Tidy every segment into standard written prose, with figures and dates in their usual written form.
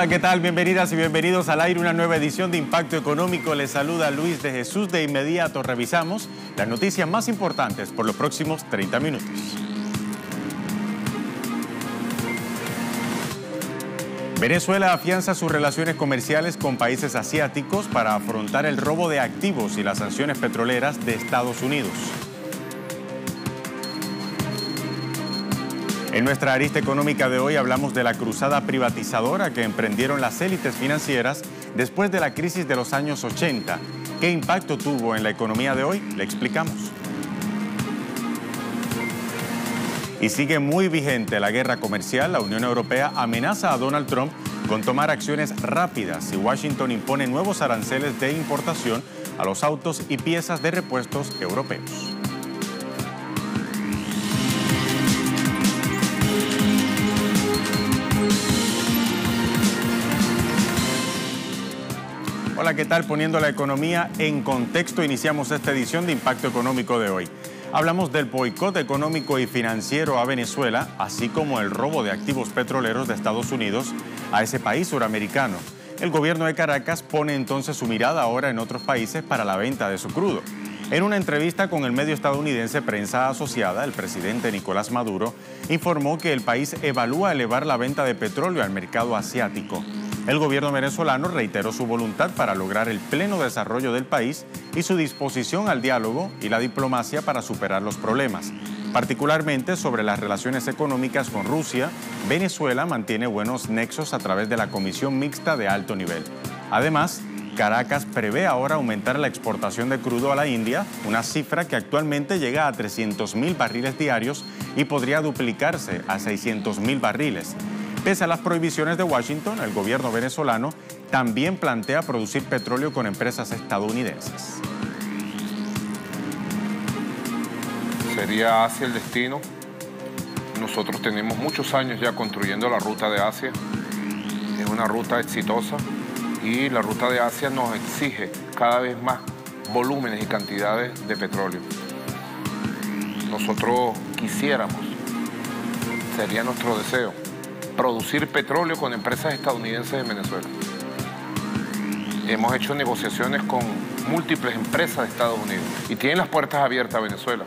Hola, ¿qué tal? Bienvenidas y bienvenidos al aire, una nueva edición de Impacto Económico. Les saluda Luis de Jesús. De inmediato revisamos las noticias más importantes por los próximos 30 minutos. Venezuela afianza sus relaciones comerciales con países asiáticos para afrontar el robo de activos y las sanciones petroleras de Estados Unidos. En nuestra arista económica de hoy hablamos de la cruzada privatizadora que emprendieron las élites financieras después de la crisis de los años 80. ¿Qué impacto tuvo en la economía de hoy? Le explicamos. Y sigue muy vigente la guerra comercial. La Unión Europea amenaza a Donald Trump con tomar acciones rápidas si Washington impone nuevos aranceles de importación a los autos y piezas de repuestos europeos. Hola, ¿qué tal? Poniendo la economía en contexto, iniciamos esta edición de Impacto Económico de hoy. Hablamos del boicot económico y financiero a Venezuela, así como el robo de activos petroleros de Estados Unidos a ese país suramericano. El gobierno de Caracas pone entonces su mirada ahora en otros países para la venta de su crudo. En una entrevista con el medio estadounidense Prensa Asociada, el presidente Nicolás Maduro informó que el país evalúa elevar la venta de petróleo al mercado asiático. El gobierno venezolano reiteró su voluntad para lograr el pleno desarrollo del país y su disposición al diálogo y la diplomacia para superar los problemas. Particularmente sobre las relaciones económicas con Rusia, Venezuela mantiene buenos nexos a través de la Comisión Mixta de Alto Nivel. Además, Caracas prevé ahora aumentar la exportación de crudo a la India, una cifra que actualmente llega a 300.000 barriles diarios y podría duplicarse a 600.000 barriles. Pese a las prohibiciones de Washington, el gobierno venezolano también plantea producir petróleo con empresas estadounidenses. Sería Asia el destino. Nosotros tenemos muchos años ya construyendo la ruta de Asia. Es una ruta exitosa y la ruta de Asia nos exige cada vez más volúmenes y cantidades de petróleo. Nosotros quisiéramos, sería nuestro deseo, producir petróleo con empresas estadounidenses en Venezuela. Hemos hecho negociaciones con múltiples empresas de Estados Unidos y tienen las puertas abiertas a Venezuela.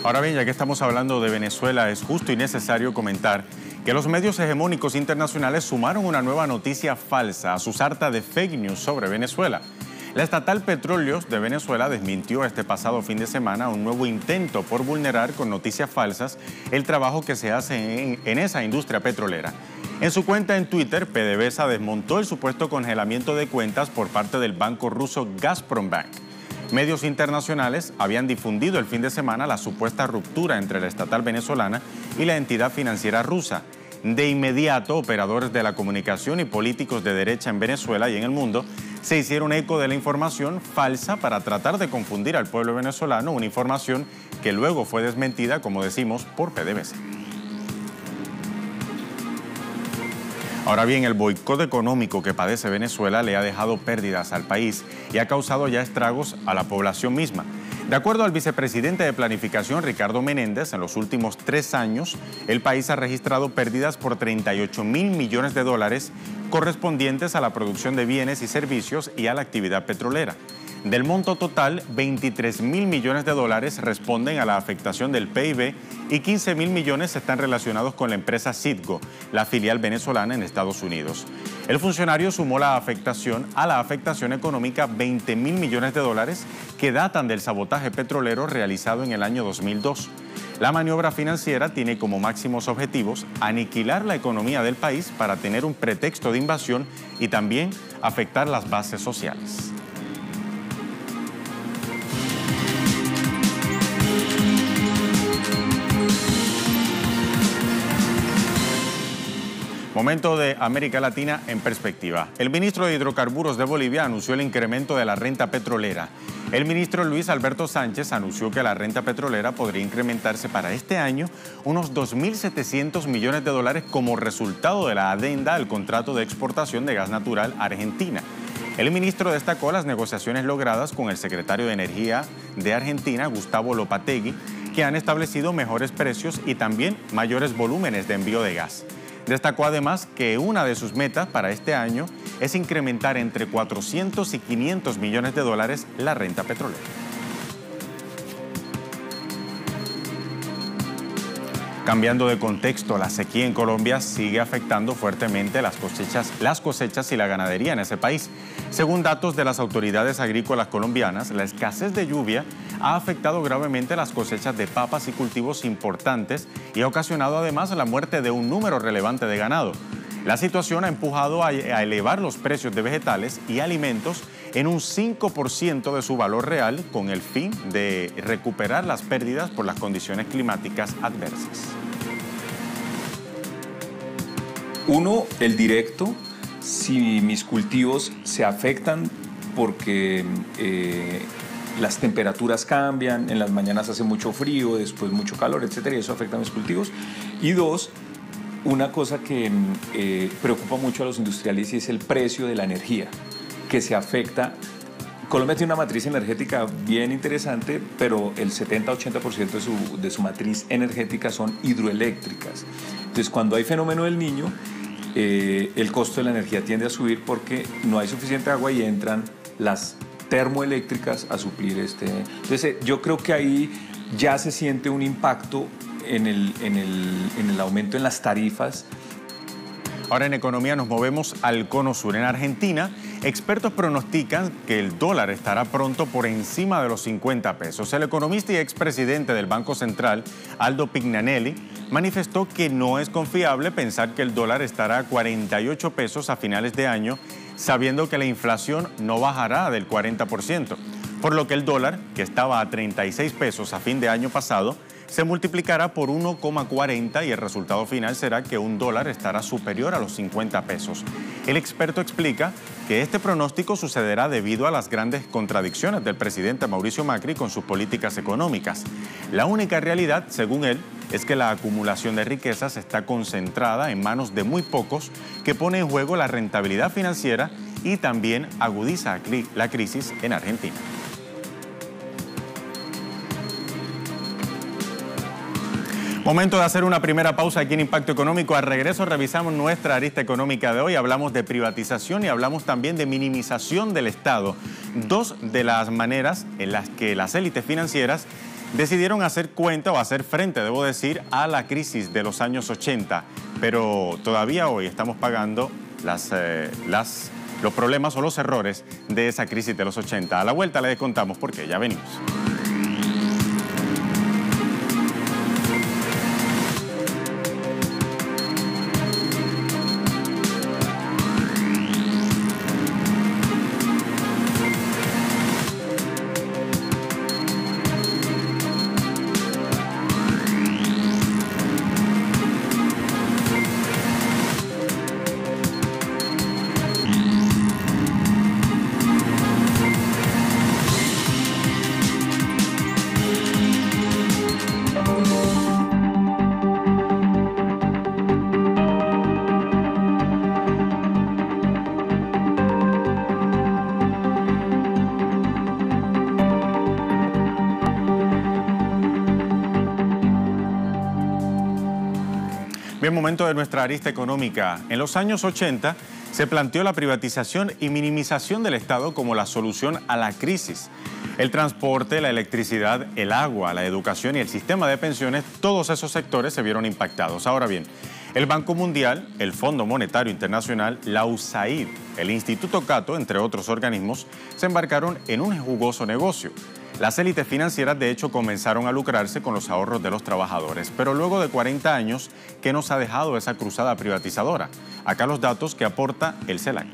Ahora bien, ya que estamos hablando de Venezuela, es justo y necesario comentar que los medios hegemónicos internacionales sumaron una nueva noticia falsa a su sarta de fake news sobre Venezuela. La estatal Petróleos de Venezuela desmintió este pasado fin de semana un nuevo intento por vulnerar con noticias falsas el trabajo que se hace en esa industria petrolera. En su cuenta en Twitter, PDVSA desmontó el supuesto congelamiento de cuentas por parte del banco ruso Gazprombank. Medios internacionales habían difundido el fin de semana la supuesta ruptura entre la estatal venezolana y la entidad financiera rusa. De inmediato, operadores de la comunicación y políticos de derecha en Venezuela y en el mundo se hicieron eco de la información falsa para tratar de confundir al pueblo venezolano, una información que luego fue desmentida, como decimos, por PDVSA. Ahora bien, el boicot económico que padece Venezuela le ha dejado pérdidas al país y ha causado ya estragos a la población misma. De acuerdo al vicepresidente de Planificación, Ricardo Menéndez, en los últimos 3 años, el país ha registrado pérdidas por 38.000 millones de dólares correspondientes a la producción de bienes y servicios y a la actividad petrolera. Del monto total, 23.000 millones de dólares responden a la afectación del PIB y 15.000 millones están relacionados con la empresa Citgo, la filial venezolana en Estados Unidos. El funcionario sumó a la afectación económica 20.000 millones de dólares que datan del sabotaje petrolero realizado en el año 2002. La maniobra financiera tiene como máximos objetivos aniquilar la economía del país para tener un pretexto de invasión y también afectar las bases sociales. Momento de América Latina en perspectiva. El ministro de Hidrocarburos de Bolivia anunció el incremento de la renta petrolera. El ministro Luis Alberto Sánchez anunció que la renta petrolera podría incrementarse para este año unos 2.700 millones de dólares como resultado de la adenda al contrato de exportación de gas natural a Argentina. El ministro destacó las negociaciones logradas con el secretario de Energía de Argentina, Gustavo Lopategui, que han establecido mejores precios y también mayores volúmenes de envío de gas. Destacó además que una de sus metas para este año es incrementar entre 400 y 500 millones de dólares la renta petrolera. Cambiando de contexto, la sequía en Colombia sigue afectando fuertemente las cosechas y la ganadería en ese país. Según datos de las autoridades agrícolas colombianas, la escasez de lluvia ha afectado gravemente las cosechas de papas y cultivos importantes y ha ocasionado además la muerte de un número relevante de ganado. La situación ha empujado a elevar los precios de vegetales y alimentos en un 5% de su valor real, con el fin de recuperar las pérdidas por las condiciones climáticas adversas. Uno, el directo, si mis cultivos se afectan porque las temperaturas cambian, en las mañanas hace mucho frío, después mucho calor, etcétera, y eso afecta a mis cultivos. Y dos, una cosa que preocupa mucho a los industriales y es el precio de la energía, que se afecta. Colombia tiene una matriz energética bien interesante, pero el 70-80% de su matriz energética son hidroeléctricas. Entonces, cuando hay fenómeno del Niño, el costo de la energía tiende a subir porque no hay suficiente agua y entran las termoeléctricas a suplir Entonces, yo creo que ahí ya se siente un impacto en el aumento en las tarifas. Ahora en economía nos movemos al cono sur. En Argentina, expertos pronostican que el dólar estará pronto por encima de los 50 pesos. El economista y expresidente del Banco Central, Aldo Pignanelli, manifestó que no es confiable pensar que el dólar estará a 48 pesos a finales de año, sabiendo que la inflación no bajará del 40%, por lo que el dólar, que estaba a 36 pesos a fin de año pasado, se multiplicará por 1,40 y el resultado final será que un dólar estará superior a los 50 pesos. El experto explica que este pronóstico sucederá debido a las grandes contradicciones del presidente Mauricio Macri con sus políticas económicas. La única realidad, según él, es que la acumulación de riquezas está concentrada en manos de muy pocos, que pone en juego la rentabilidad financiera y también agudiza la crisis en Argentina. Momento de hacer una primera pausa aquí en Impacto Económico. Al regreso revisamos nuestra arista económica de hoy. Hablamos de privatización y hablamos también de minimización del Estado. Dos de las maneras en las que las élites financieras decidieron hacer cuenta o hacer frente, debo decir, a la crisis de los años 80. Pero todavía hoy estamos pagando los problemas o los errores de esa crisis de los 80. A la vuelta les contamos por qué. Ya venimos. Bien, momento de nuestra arista económica. En los años 80 se planteó la privatización y minimización del Estado como la solución a la crisis. El transporte, la electricidad, el agua, la educación y el sistema de pensiones, todos esos sectores se vieron impactados. Ahora bien, el Banco Mundial, el Fondo Monetario Internacional, la USAID, el Instituto Cato, entre otros organismos, se embarcaron en un jugoso negocio. Las élites financieras, de hecho, comenzaron a lucrarse con los ahorros de los trabajadores. Pero luego de 40 años, ¿qué nos ha dejado esa cruzada privatizadora? Acá los datos que aporta el CELAC.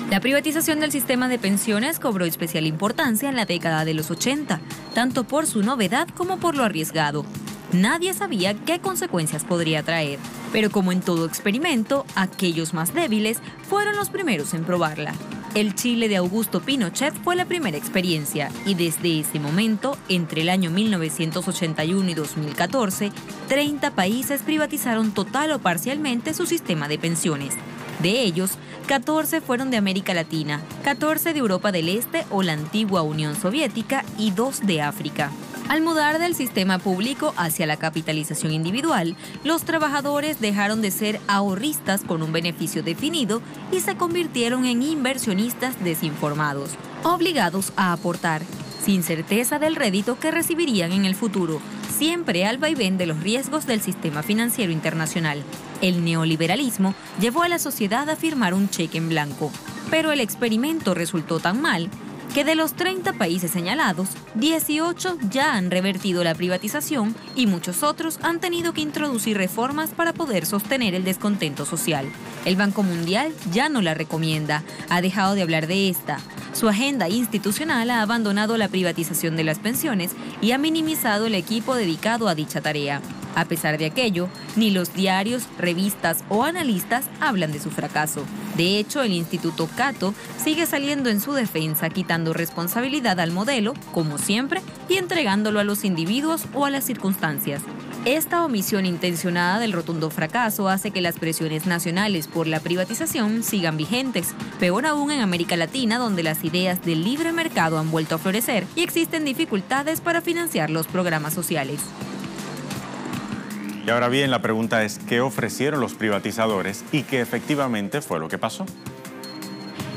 La privatización del sistema de pensiones cobró especial importancia en la década de los 80, tanto por su novedad como por lo arriesgado. Nadie sabía qué consecuencias podría traer, pero como en todo experimento, aquellos más débiles fueron los primeros en probarla. El Chile de Augusto Pinochet fue la primera experiencia y desde ese momento, entre el año 1981 y 2014, 30 países privatizaron total o parcialmente su sistema de pensiones. De ellos, 14 fueron de América Latina, 14 de Europa del Este o la antigua Unión Soviética y 2 de África. Al mudar del sistema público hacia la capitalización individual, los trabajadores dejaron de ser ahorristas con un beneficio definido y se convirtieron en inversionistas desinformados, obligados a aportar, sin certeza del rédito que recibirían en el futuro, siempre al vaivén de los riesgos del sistema financiero internacional. El neoliberalismo llevó a la sociedad a firmar un cheque en blanco, pero el experimento resultó tan mal que de los 30 países señalados, 18 ya han revertido la privatización y muchos otros han tenido que introducir reformas para poder sostener el descontento social. El Banco Mundial ya no la recomienda, ha dejado de hablar de esta. Su agenda institucional ha abandonado la privatización de las pensiones y ha minimizado el equipo dedicado a dicha tarea. A pesar de aquello, ni los diarios, revistas o analistas hablan de su fracaso. De hecho, el Instituto Cato sigue saliendo en su defensa, quitando responsabilidad al modelo, como siempre, y entregándolo a los individuos o a las circunstancias. Esta omisión intencionada del rotundo fracaso hace que las presiones nacionales por la privatización sigan vigentes, peor aún en América Latina, donde las ideas del libre mercado han vuelto a florecer y existen dificultades para financiar los programas sociales. Y ahora bien, la pregunta es, ¿qué ofrecieron los privatizadores y qué efectivamente fue lo que pasó?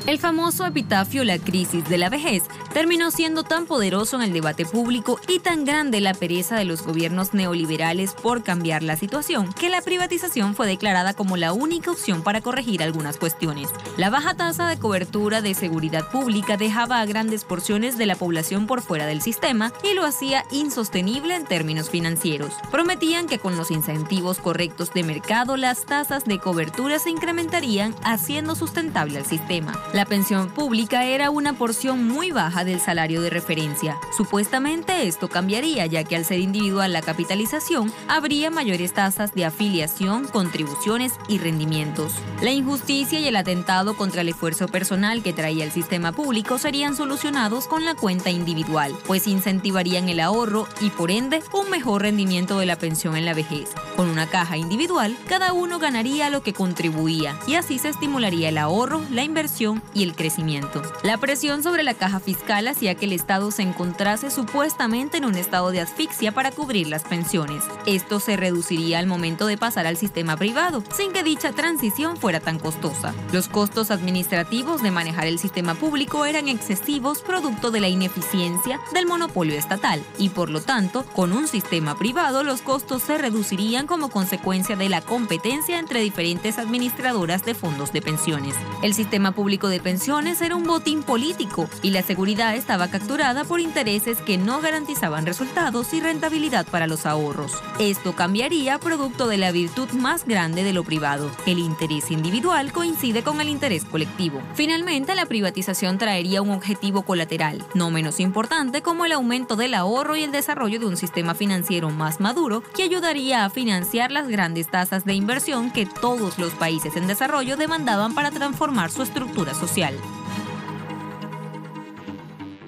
El famoso epitafio "La crisis de la vejez" terminó siendo tan poderoso en el debate público y tan grande la pereza de los gobiernos neoliberales por cambiar la situación, que la privatización fue declarada como la única opción para corregir algunas cuestiones. La baja tasa de cobertura de seguridad pública dejaba a grandes porciones de la población por fuera del sistema y lo hacía insostenible en términos financieros. Prometían que con los incentivos correctos de mercado las tasas de cobertura se incrementarían, haciendo sustentable al sistema. La pensión pública era una porción muy baja del salario de referencia. Supuestamente esto cambiaría, ya que al ser individual la capitalización, habría mayores tasas de afiliación, contribuciones y rendimientos. La injusticia y el atentado contra el esfuerzo personal que traía el sistema público serían solucionados con la cuenta individual, pues incentivarían el ahorro y, por ende, un mejor rendimiento de la pensión en la vejez. Con una caja individual, cada uno ganaría lo que contribuía, y así se estimularía el ahorro, la inversión y el crecimiento. La presión sobre la caja fiscal hacía que el Estado se encontrase supuestamente en un estado de asfixia para cubrir las pensiones. Esto se reduciría al momento de pasar al sistema privado, sin que dicha transición fuera tan costosa. Los costos administrativos de manejar el sistema público eran excesivos, producto de la ineficiencia del monopolio estatal, y por lo tanto, con un sistema privado los costos se reducirían como consecuencia de la competencia entre diferentes administradoras de fondos de pensiones. El sistema público de pensiones era un botín político y la seguridad estaba capturada por intereses que no garantizaban resultados y rentabilidad para los ahorros. Esto cambiaría producto de la virtud más grande de lo privado. El interés individual coincide con el interés colectivo. Finalmente, la privatización traería un objetivo colateral, no menos importante, como el aumento del ahorro y el desarrollo de un sistema financiero más maduro que ayudaría a financiar las grandes tasas de inversión que todos los países en desarrollo demandaban para transformar su estructura social.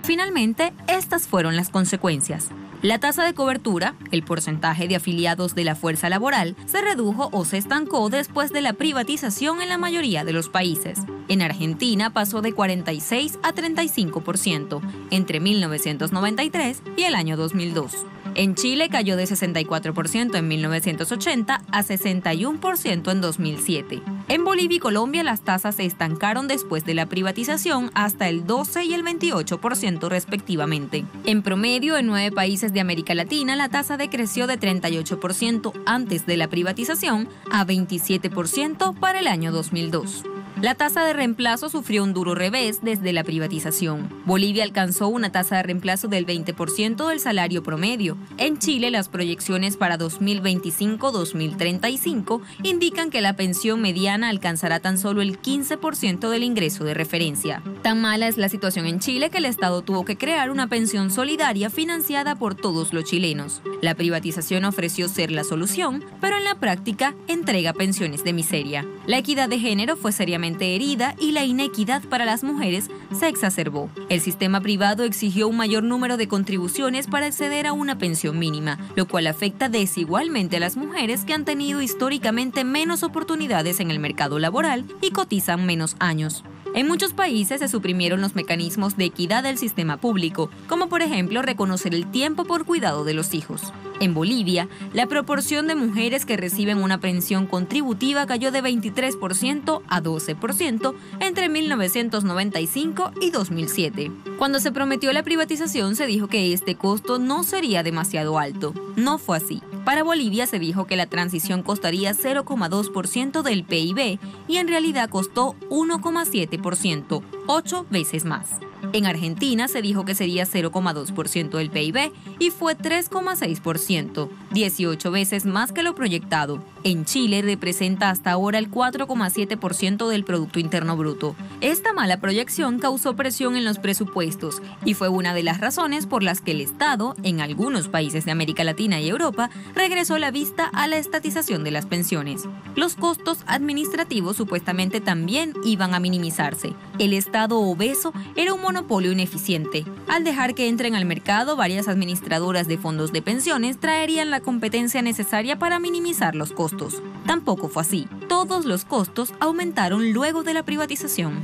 Finalmente, estas fueron las consecuencias. La tasa de cobertura, el porcentaje de afiliados de la fuerza laboral, se redujo o se estancó después de la privatización en la mayoría de los países. En Argentina pasó de 46 a 35% entre 1993 y el año 2002. En Chile cayó de 64% en 1980 a 61% en 2007. En Bolivia y Colombia las tasas se estancaron después de la privatización hasta el 12 y el 28% respectivamente. En promedio, en 9 países de América Latina la tasa decreció de 38% antes de la privatización a 27% para el año 2002. La tasa de reemplazo sufrió un duro revés desde la privatización. Bolivia alcanzó una tasa de reemplazo del 20% del salario promedio. En Chile, las proyecciones para 2025-2035 indican que la pensión mediana alcanzará tan solo el 15% del ingreso de referencia. Tan mala es la situación en Chile que el Estado tuvo que crear una pensión solidaria financiada por todos los chilenos. La privatización ofreció ser la solución, pero en la práctica entrega pensiones de miseria. La equidad de género fue seriamente herida y la inequidad para las mujeres se exacerbó. El sistema privado exigió un mayor número de contribuciones para acceder a una pensión mínima, lo cual afecta desigualmente a las mujeres que han tenido históricamente menos oportunidades en el mercado laboral y cotizan menos años. En muchos países se suprimieron los mecanismos de equidad del sistema público, como por ejemplo reconocer el tiempo por cuidado de los hijos. En Bolivia, la proporción de mujeres que reciben una pensión contributiva cayó de 23% a 12% entre 1995 y 2007. Cuando se prometió la privatización, se dijo que este costo no sería demasiado alto. No fue así. Para Bolivia se dijo que la transición costaría 0,2% del PIB y en realidad costó 1,7%, 8 veces más. En Argentina se dijo que sería 0,2% del PIB y fue 3,6%, 18 veces más que lo proyectado. En Chile representa hasta ahora el 4,7% del Producto Interno Bruto. Esta mala proyección causó presión en los presupuestos y fue una de las razones por las que el Estado, en algunos países de América Latina y Europa, regresó la vista a la estatización de las pensiones. Los costos administrativos supuestamente también iban a minimizarse. El Estado obeso era un monopolio ineficiente. Al dejar que entren al mercado varias administradoras de fondos de pensiones, traerían la competencia necesaria para minimizar los costos. Tampoco fue así. Todos los costos aumentaron luego de la privatización.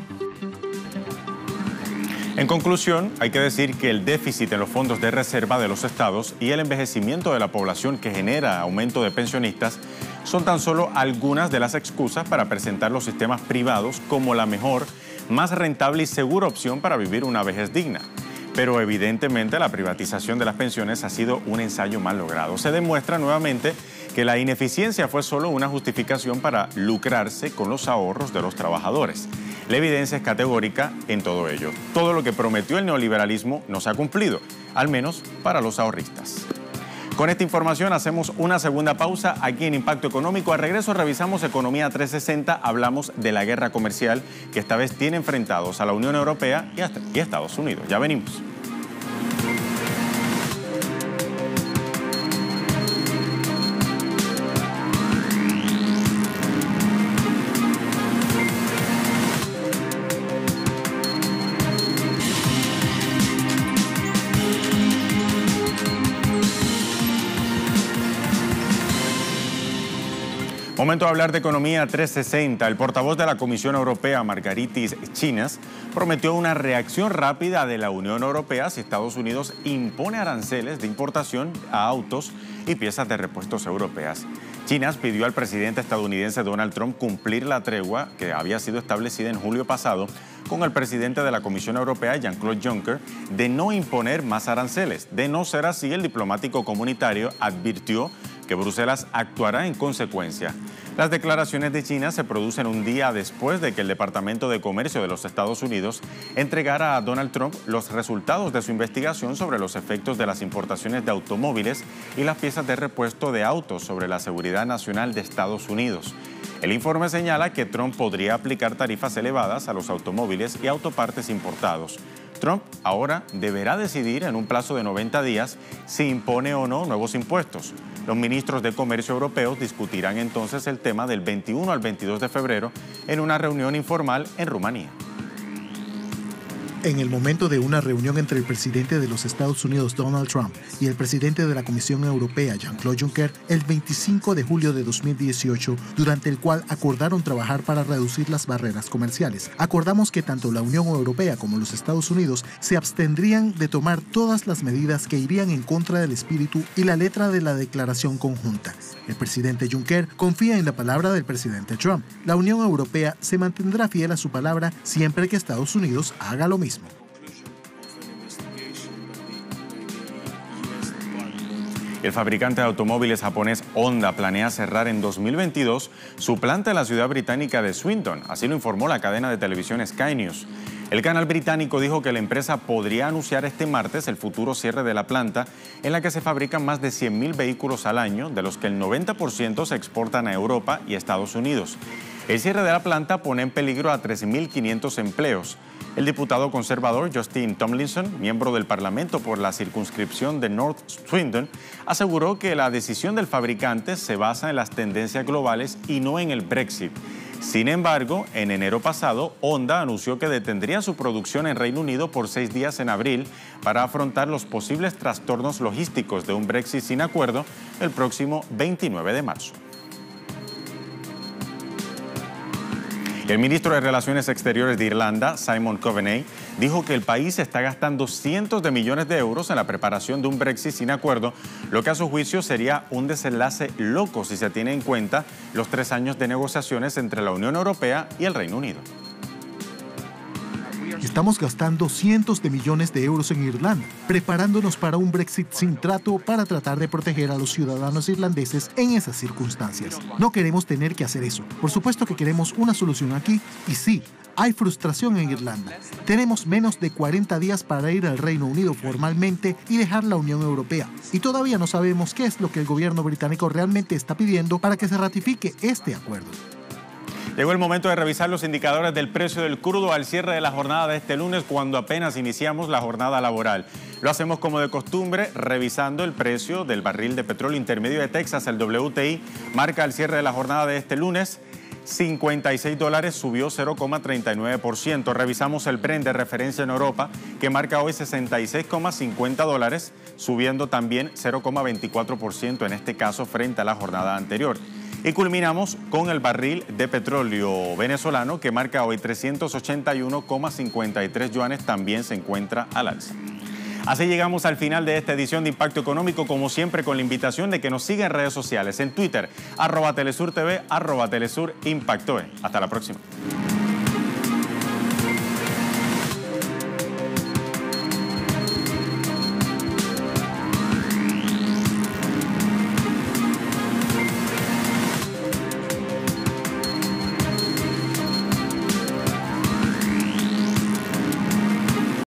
En conclusión, hay que decir que el déficit en los fondos de reserva de los estados y el envejecimiento de la población que genera aumento de pensionistas son tan solo algunas de las excusas para presentar los sistemas privados como la mejor, más rentable y segura opción para vivir una vejez digna. Pero evidentemente la privatización de las pensiones ha sido un ensayo mal logrado. Se demuestra nuevamente que la ineficiencia fue solo una justificación para lucrarse con los ahorros de los trabajadores. La evidencia es categórica en todo ello. Todo lo que prometió el neoliberalismo no se ha cumplido, al menos para los ahorristas. Con esta información hacemos una segunda pausa aquí en Impacto Económico. Al regreso revisamos Economía 360, hablamos de la guerra comercial que esta vez tiene enfrentados a la Unión Europea y a Estados Unidos. Ya venimos. Momento de hablar de Economía 360. El portavoz de la Comisión Europea, Margaritis Schinas, prometió una reacción rápida de la Unión Europea si Estados Unidos impone aranceles de importación a autos y piezas de repuestos europeas. Schinas pidió al presidente estadounidense Donald Trump cumplir la tregua que había sido establecida en julio pasado con el presidente de la Comisión Europea, Jean-Claude Juncker, de no imponer más aranceles. De no ser así, el diplomático comunitario advirtió que Bruselas actuará en consecuencia. Las declaraciones de China se producen un día después de que el Departamento de Comercio de los Estados Unidos entregara a Donald Trump los resultados de su investigación sobre los efectos de las importaciones de automóviles y las piezas de repuesto de autos sobre la seguridad nacional de Estados Unidos. El informe señala que Trump podría aplicar tarifas elevadas a los automóviles y autopartes importados. Trump ahora deberá decidir en un plazo de 90 días si impone o no nuevos impuestos. Los ministros de Comercio europeos discutirán entonces el tema del 21 al 22 de febrero en una reunión informal en Rumanía. En el momento de una reunión entre el presidente de los Estados Unidos, Donald Trump, y el presidente de la Comisión Europea, Jean-Claude Juncker, el 25 de julio de 2018, durante el cual acordaron trabajar para reducir las barreras comerciales. Acordamos que tanto la Unión Europea como los Estados Unidos se abstendrían de tomar todas las medidas que irían en contra del espíritu y la letra de la declaración conjunta. El presidente Juncker confía en la palabra del presidente Trump. La Unión Europea se mantendrá fiel a su palabra siempre que Estados Unidos haga lo mismo. El fabricante de automóviles japonés Honda planea cerrar en 2022 su planta en la ciudad británica de Swindon, así lo informó la cadena de televisión Sky News. El canal británico dijo que la empresa podría anunciar este martes el futuro cierre de la planta, en la que se fabrican más de 100.000 vehículos al año, de los que el 90% se exportan a Europa y Estados Unidos. El cierre de la planta pone en peligro a 13.500 empleos. El diputado conservador Justin Tomlinson, miembro del Parlamento por la circunscripción de North Swindon, aseguró que la decisión del fabricante se basa en las tendencias globales y no en el Brexit. Sin embargo, en enero pasado, Honda anunció que detendría su producción en Reino Unido por 6 días en abril para afrontar los posibles trastornos logísticos de un Brexit sin acuerdo el próximo 29 de marzo. El ministro de Relaciones Exteriores de Irlanda, Simon Coveney, dijo que el país está gastando cientos de millones de euros en la preparación de un Brexit sin acuerdo, lo que a su juicio sería un desenlace loco si se tiene en cuenta los 3 años de negociaciones entre la Unión Europea y el Reino Unido. Estamos gastando cientos de millones de euros en Irlanda, preparándonos para un Brexit sin trato para tratar de proteger a los ciudadanos irlandeses en esas circunstancias. No queremos tener que hacer eso. Por supuesto que queremos una solución aquí, y sí, hay frustración en Irlanda. Tenemos menos de 40 días para ir al Reino Unido formalmente y dejar la Unión Europea. Y todavía no sabemos qué es lo que el gobierno británico realmente está pidiendo para que se ratifique este acuerdo. Llegó el momento de revisar los indicadores del precio del crudo al cierre de la jornada de este lunes, cuando apenas iniciamos la jornada laboral. Lo hacemos como de costumbre, revisando el precio del barril de petróleo intermedio de Texas, el WTI, marca al cierre de la jornada de este lunes $56, subió 0,39%. Revisamos el Brent de referencia en Europa, que marca hoy $66,50, subiendo también 0,24% en este caso frente a la jornada anterior. Y culminamos con el barril de petróleo venezolano, que marca hoy 381,53 yuanes, también se encuentra al alza. Así llegamos al final de esta edición de Impacto Económico, como siempre con la invitación de que nos siga en redes sociales, en Twitter, @TelesurTV, @TelesurImpactoe. Hasta la próxima.